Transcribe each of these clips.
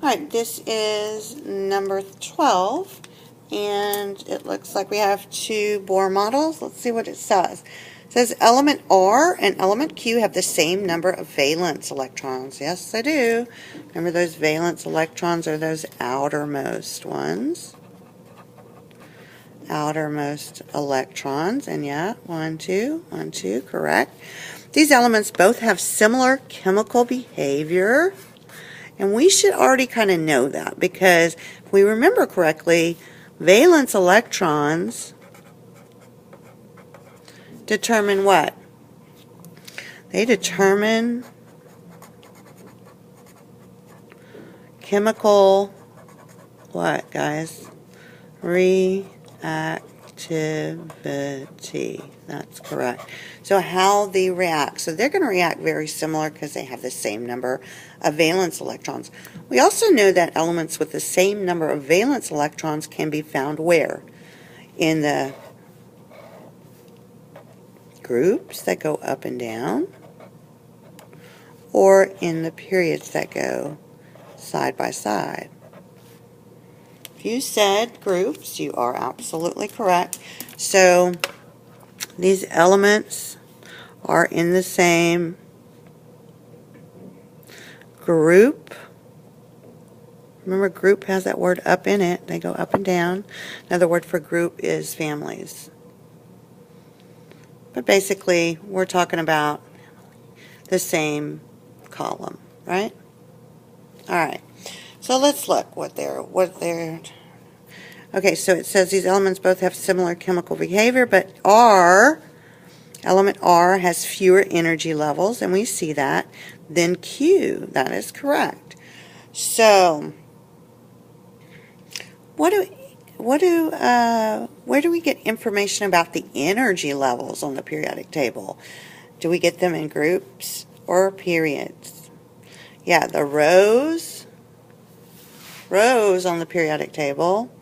Alright, this is number 12, and it looks like we have two Bohr models. Let's see what it says. It says element R and element Q have the same number of valence electrons. Yes, they do. Remember, those valence electrons are those outermost ones. Outermost electrons, and yeah, 1, 2, 1, 2, correct. These elements both have similar chemical behavior. And we should already kind of know that, because if we remember correctly, valence electrons determine what? They determine chemical, what, guys? Reactivity. That's correct. So how they react. So they're going to react very similar because they have the same number of valence electrons. We also know that elements with the same number of valence electrons can be found where? In the groups that go up and down, or in the periods that go side by side. If you said groups, you are absolutely correct. So these elements are in the same group. Remember, group has that word up in it. They go up and down. Another word for group is families. But basically, we're talking about the same column, right? All right. So let's look what they're. Okay, so it says these elements both have similar chemical behavior, but element R has fewer energy levels, and we see that, than Q. That is correct. So, where do we get information about the energy levels on the periodic table? Do we get them in groups or periods? Yeah, the rows on the periodic table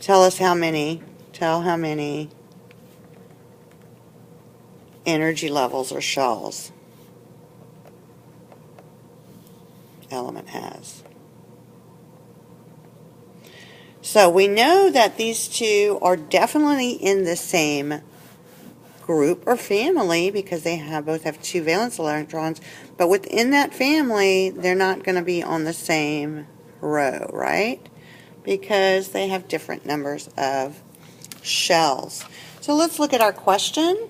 tell how many energy levels or shells element has. So we know that these two are definitely in the same group or family because they both have two valence electrons, but within that family they're not going to be on the same row, right? Because they have different numbers of shells. So let's look at our question.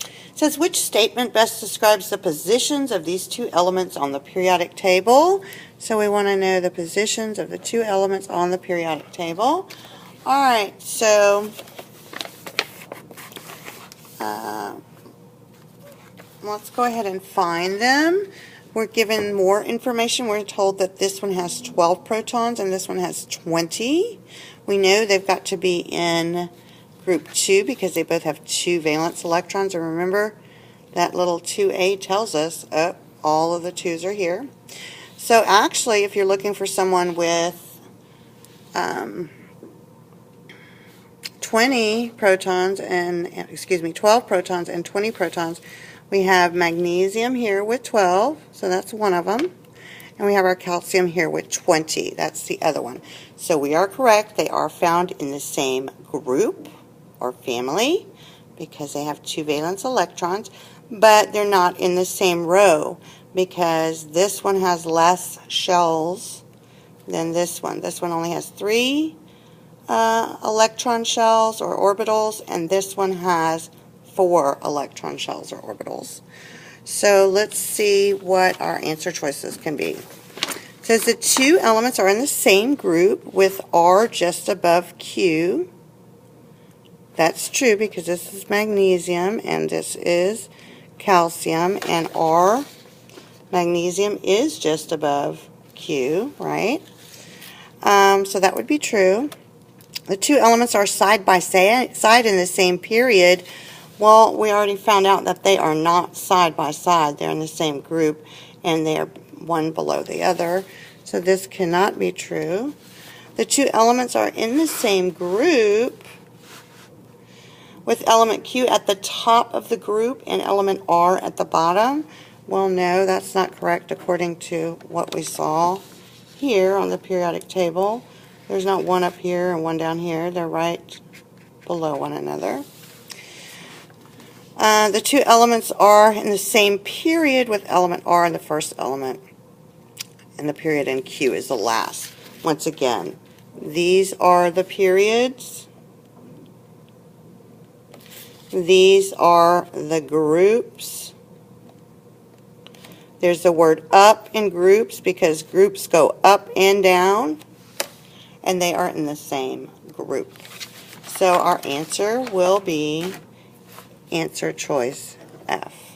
It says, which statement best describes the positions of these two elements on the periodic table? So we want to know the positions of the two elements on the periodic table. All right, so let's go ahead and find them. We're given more information. We're told that this one has 12 protons and this one has 20. We know they've got to be in group 2 because they both have two valence electrons. And remember, that little 2A tells us, all of the 2's are here. So actually, if you're looking for someone with 12 protons and 20 protons, we have magnesium here with 12, so that's one of them. And we have our calcium here with 20. That's the other one. So we are correct. They are found in the same group or family because they have two valence electrons, but they're not in the same row because this one has less shells than this one. This one only has 3 electron shells or orbitals, and this one has 4 electron shells or orbitals. So let's see what our answer choices can be. It says the two elements are in the same group with R just above Q. That's true because this is magnesium and this is calcium, and R, magnesium, is just above Q, right? So that would be true. The two elements are side by side in the same period. Well, we already found out that they are not side by side. They're in the same group, and they are one below the other. So this cannot be true. The two elements are in the same group. with element Q at the top of the group and element R at the bottom? Well, no, that's not correct according to what we saw here on the periodic table. There's not one up here and one down here. They're right below one another. The two elements are in the same period with element R in the first element, and the period in Q is the last. Once again, these are the periods. These are the groups. There's the word up in groups because groups go up and down, and they are in the same group. So our answer will be answer choice F.